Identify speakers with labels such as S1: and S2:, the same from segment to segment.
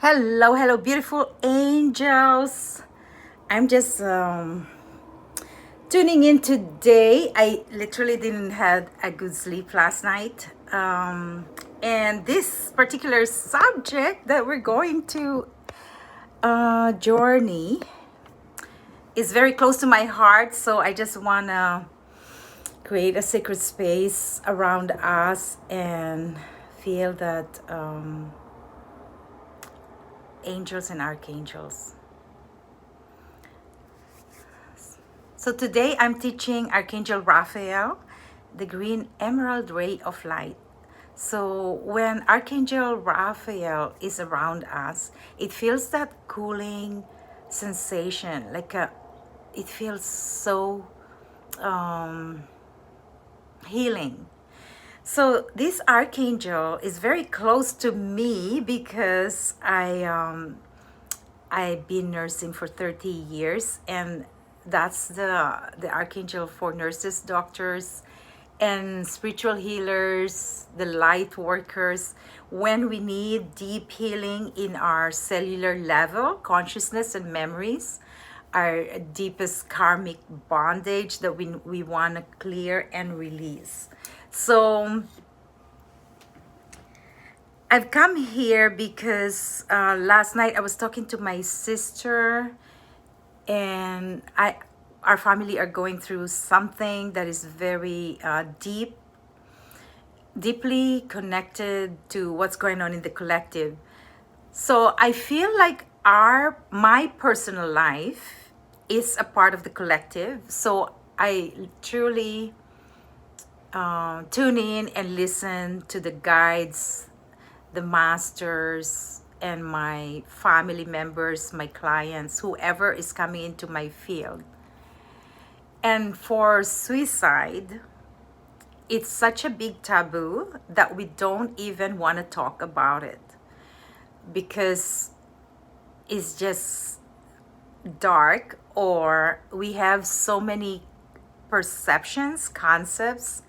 S1: Hello, hello, beautiful angels. I'm just tuning in today. I literally didn't have a good sleep last night. And this particular subject that we're going to journey is very close to my heart. So I just want to create a sacred space around us and feel that angels and archangels. So today I'm teaching Archangel Raphael, the green emerald ray of light. So when Archangel Raphael is around us, it feels that cooling sensation, it feels so healing. So this archangel is very close to me because I've been nursing for 30 years, and that's the archangel for nurses, doctors, and spiritual healers, the light workers. When we need deep healing in our cellular level, consciousness and memories, our deepest karmic bondage that we want to clear and release. So I've come here because last night I was talking to my sister, and our family are going through something that is very deeply connected to what's going on in the collective. So I feel like my personal life is a part of the collective. So I truly tune in and listen to the guides, the masters, and my family members, my clients, whoever is coming into my field. And for suicide, it's such a big taboo that we don't even want to talk about it because it's just dark, or we have so many perceptions, concepts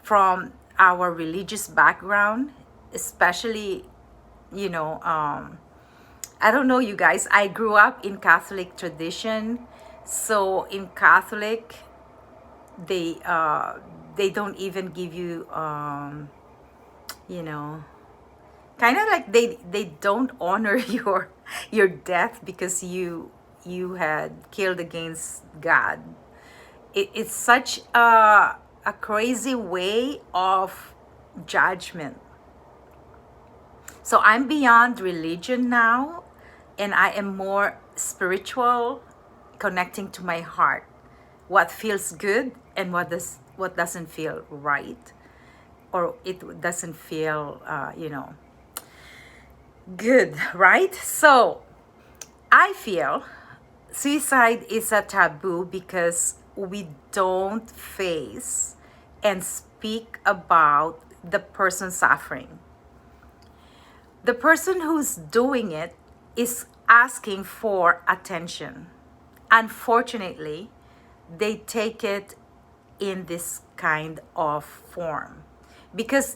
S1: from our religious background, especially, you know, I don't know, you guys. I grew up in Catholic tradition, so in Catholic, they don't even give you, you know, kind of like they don't honor your death because you had killed against God. It's such a crazy way of judgment. So I'm beyond religion now, and I am more spiritual, connecting to my heart, what feels good and what doesn't feel right, or it doesn't feel good, right? So I feel suicide is a taboo because we don't face and speak about the person suffering. The person who's doing it is asking for attention. Unfortunately, they take it in this kind of form because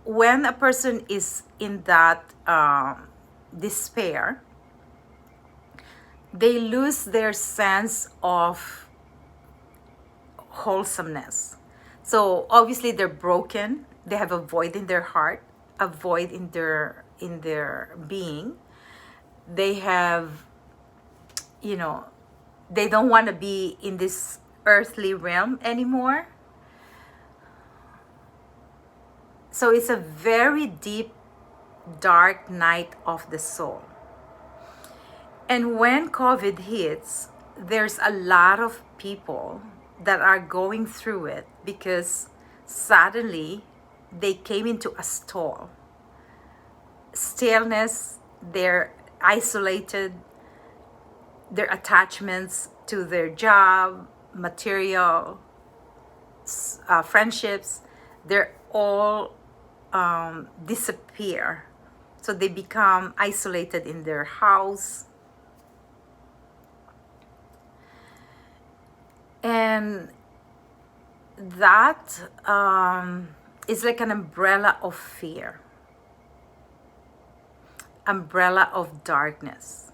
S1: when a person is in that despair, they lose their sense of wholesomeness. So obviously they're broken. They have a void in their heart, a void in their being. They have, they don't want to be in this earthly realm anymore. So it's a very deep, dark night of the soul. And when COVID hits, there's a lot of people that are going through it because suddenly they came into a stall. Stillness, they're isolated, their attachments to their job, material, friendships, they're all disappear. So they become isolated in their house. And that is like an umbrella of fear. umbrella of darkness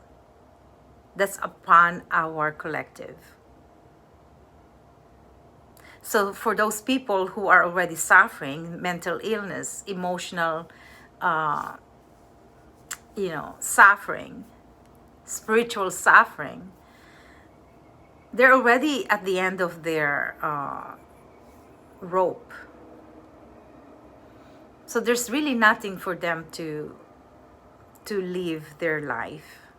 S1: that's upon our collective. So for those people who are already suffering mental illness, emotional, suffering, spiritual suffering, they're already at the end of their rope. So there's really nothing for them to live their life.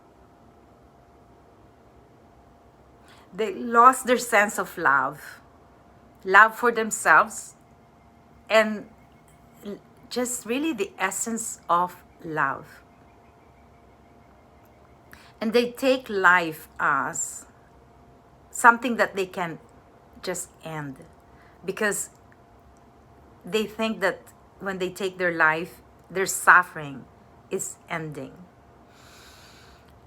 S1: They lost their sense of love for themselves, and just really the essence of love. And they take life as something that they can just end, because they think that when they take their life, their suffering is ending.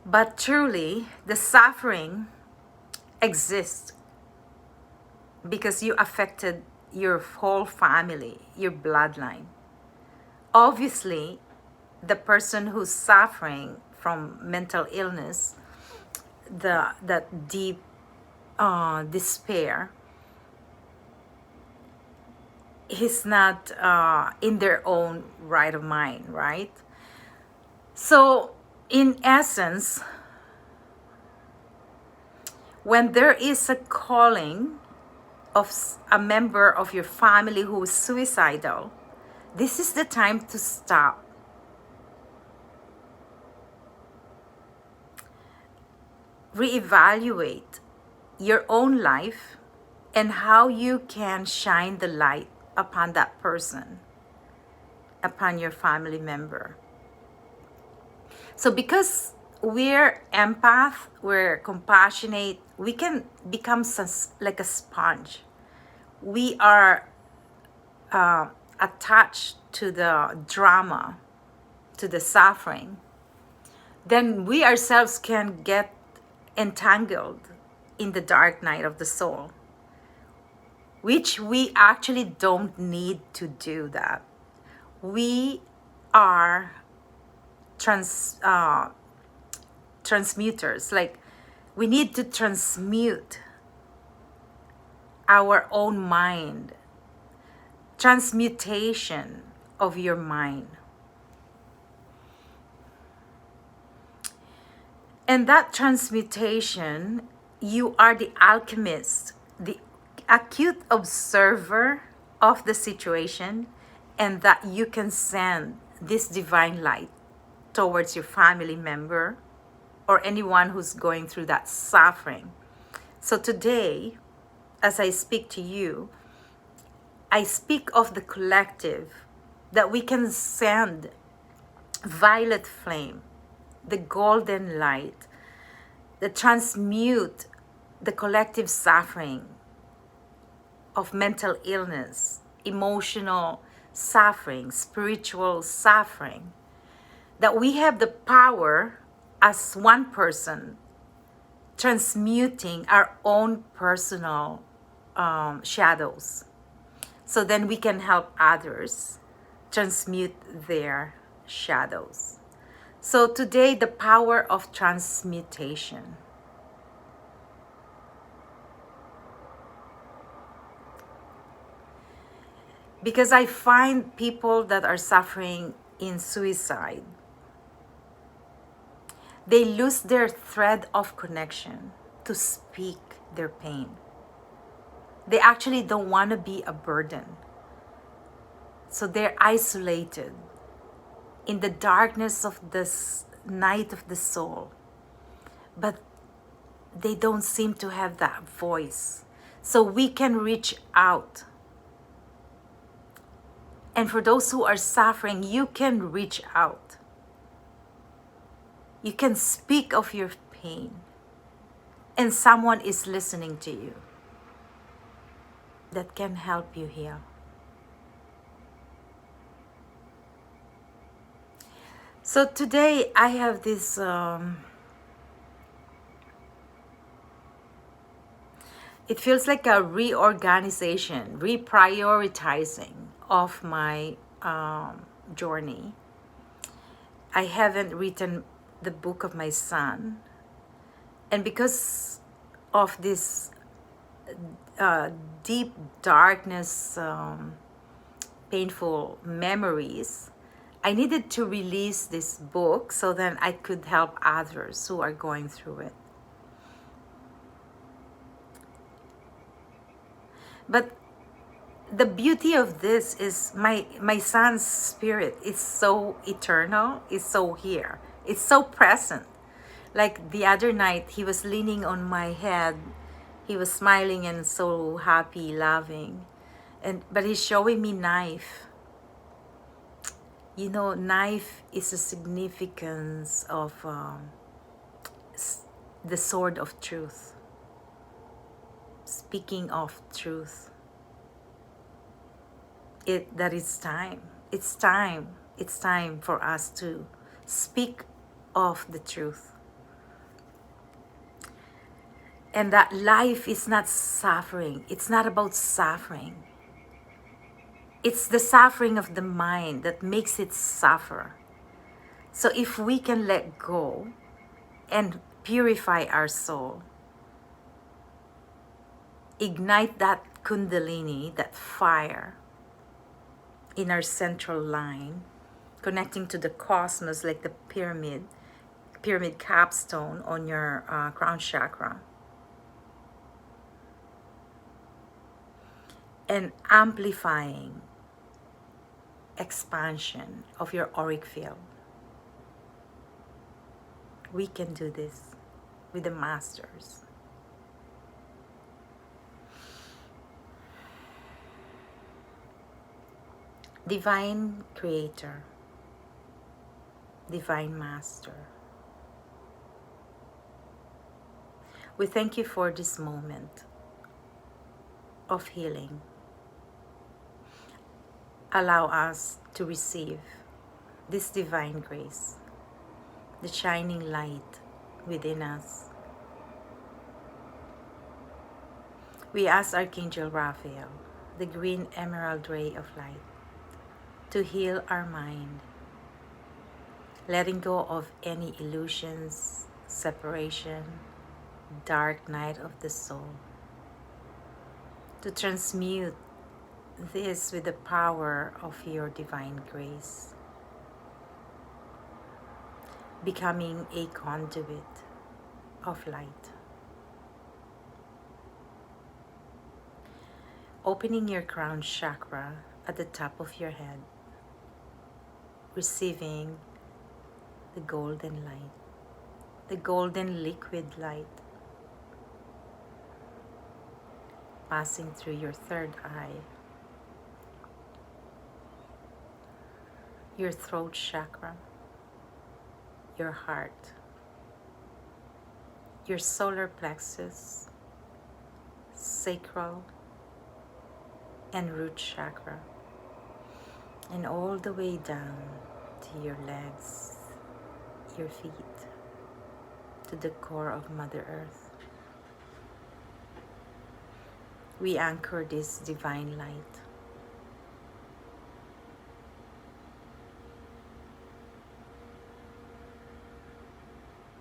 S1: But truly, the suffering exists because you affected your whole family, your bloodline. Obviously, the person who's suffering from mental illness, that deep despair, is not in their own right of mind, right? So, in essence, when there is a calling of a member of your family who is suicidal, this is the time to stop. Reevaluate your own life and how you can shine the light upon that person, upon your family member. So because we're empath, we're compassionate, we can become like a sponge. We are attached to the drama, to the suffering. Then we ourselves can get entangled in the dark night of the soul, which we actually don't need to do that. We are transmuters. Like, we need to transmute our own mind, transmutation of your mind. And that transmutation, you are the alchemist, the acute observer of the situation, and that you can send this divine light towards your family member or anyone who's going through that suffering. So today, as I speak to you, I speak of the collective, that we can send violet flame, the golden light, that transmute the collective suffering of mental illness, emotional suffering, spiritual suffering, that we have the power as one person transmuting our own personal shadows. So then we can help others transmute their shadows. So today, the power of transmutation. Because I find people that are suffering in suicide, they lose their thread of connection to speak their pain. They actually don't want to be a burden. So they're isolated in the darkness of this night of the soul. But they don't seem to have that voice. So we can reach out. And for those who are suffering, you can reach out. You can speak of your pain. And someone is listening to you that can help you heal. So today I have this it feels like a reorganization, reprioritizing of my journey. I haven't written the book of my son. And because of this uh, deep darkness, painful memories, I needed to release this book so that I could help others who are going through it. But the beauty of this is my son's spirit is so eternal, is so here, it's so present. Like the other night, he was leaning on my head, he was smiling and so happy, loving, and but he's showing me knife. You know, knife is a significance of the sword of truth. Speaking of truth, that it's time. It's time. It's time for us to speak of the truth. And that life is not suffering. It's not about suffering. It's the suffering of the mind that makes it suffer. So if we can let go and purify our soul, ignite that kundalini, that fire in our central line, connecting to the cosmos like the pyramid capstone on your crown chakra, and amplifying expansion of your auric field. We can do this with the masters. Divine Creator, Divine Master, we thank you for this moment of healing. Allow us to receive this divine grace, the shining light within us. We ask Archangel Raphael, the green emerald ray of light, to heal our mind, letting go of any illusions, separation, dark night of the soul, to transmute this with the power of your divine grace, becoming a conduit of light. Opening your crown chakra at the top of your head, receiving the golden light, the golden liquid light, passing through your third eye, your throat chakra, your heart, your solar plexus, sacral, and root chakra, and all the way down to your legs, your feet, to the core of Mother Earth. We anchor this divine light.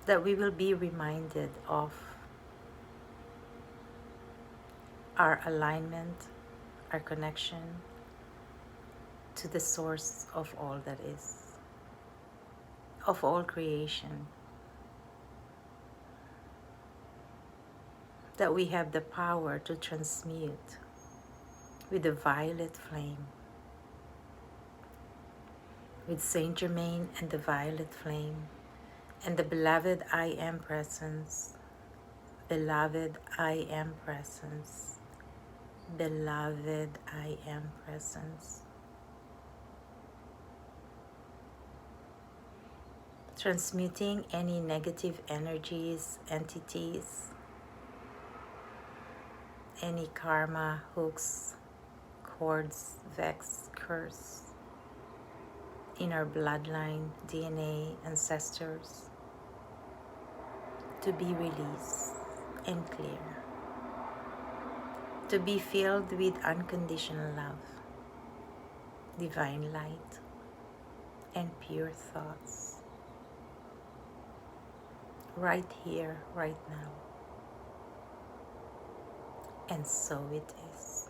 S1: That we will be reminded of our alignment, our connection to the source of all that is, of all creation. That we have the power to transmute with the violet flame, with Saint Germain and the violet flame, and the beloved I Am presence, beloved I Am presence, beloved I Am presence. Transmuting any negative energies, entities, any karma, hooks, cords, vex, curse in our bloodline, DNA, ancestors, to be released and clear, to be filled with unconditional love, divine light, and pure thoughts. right here, right now. And so it is.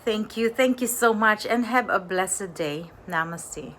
S1: Thank you so much, and have a blessed day. Namaste.